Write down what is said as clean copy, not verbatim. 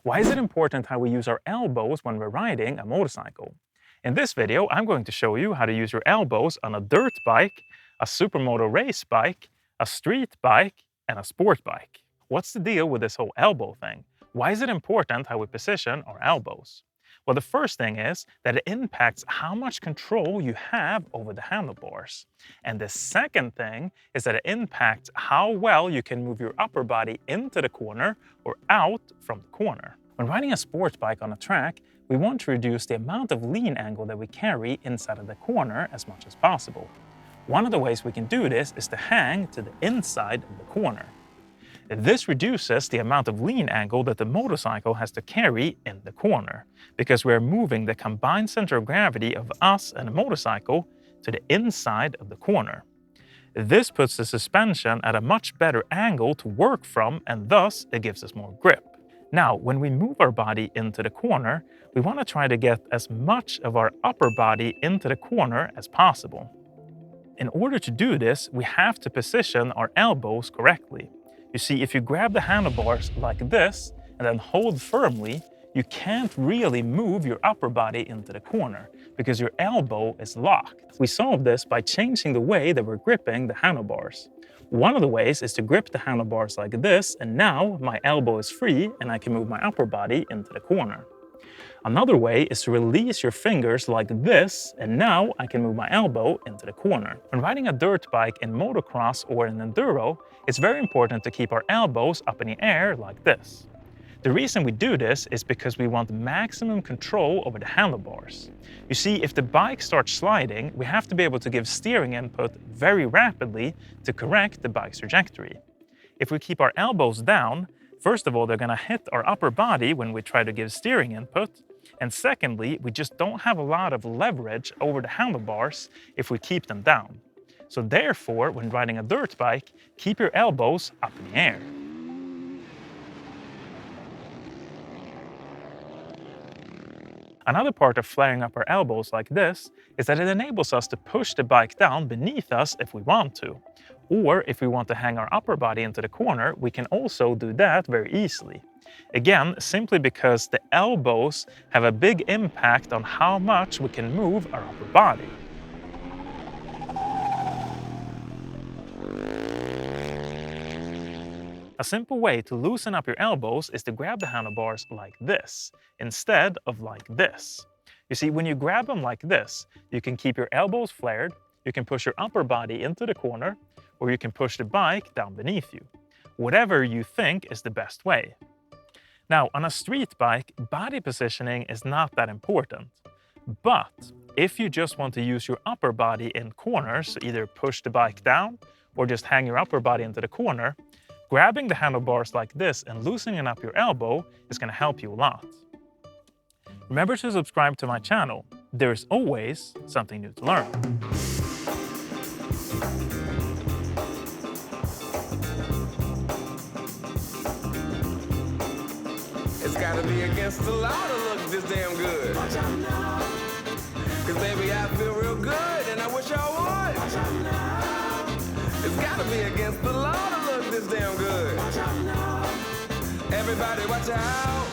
Why is it important how we use our elbows when we're riding a motorcycle? In this video, I'm going to show you how to use your elbows on a dirt bike, a supermoto race bike, a street bike, and a sport bike. What's the deal with this whole elbow thing? Why is it important how we position our elbows? Well, the first thing is that it impacts how much control you have over the handlebars. And the second thing is that it impacts how well you can move your upper body into the corner or out from the corner. When riding a sports bike on a track, we want to reduce the amount of lean angle that we carry inside of the corner as much as possible. One of the ways we can do this is to hang to the inside of the corner. This reduces the amount of lean angle that the motorcycle has to carry in the corner, because we're moving the combined center of gravity of us and the motorcycle to the inside of the corner. This puts the suspension at a much better angle to work from, and thus it gives us more grip. Now, when we move our body into the corner, we want to try to get as much of our upper body into the corner as possible. In order to do this, we have to position our elbows correctly. You see, if you grab the handlebars like this and then hold firmly, you can't really move your upper body into the corner because your elbow is locked. We solve this by changing the way that we're gripping the handlebars. One of the ways is to grip the handlebars like this, and now my elbow is free and I can move my upper body into the corner. Another way is to release your fingers like this, and now I can move my elbow into the corner. When riding a dirt bike in motocross or in enduro, it's very important to keep our elbows up in the air like this. The reason we do this is because we want maximum control over the handlebars. You see, if the bike starts sliding, we have to be able to give steering input very rapidly to correct the bike's trajectory. If we keep our elbows down, first of all, they're going to hit our upper body when we try to give steering input. And secondly, we just don't have a lot of leverage over the handlebars if we keep them down. So therefore, when riding a dirt bike, keep your elbows up in the air. Another part of flaring up our elbows like this is that it enables us to push the bike down beneath us if we want to. Or if we want to hang our upper body into the corner, we can also do that very easily. Again, simply because the elbows have a big impact on how much we can move our upper body. A simple way to loosen up your elbows is to grab the handlebars like this, instead of like this. You see, when you grab them like this, you can keep your elbows flared, you can push your upper body into the corner, or you can push the bike down beneath you. Whatever you think is the best way. Now, on a street bike, body positioning is not that important. But if you just want to use your upper body in corners, either push the bike down or just hang your upper body into the corner, grabbing the handlebars like this and loosening up your elbow is going to help you a lot. Remember to subscribe to my channel. There's always something new to learn. It's gotta be against the law to look this damn good. Cause baby, I feel real good and I wish I would. It's gotta be against the law to look this damn good. Everybody watch out.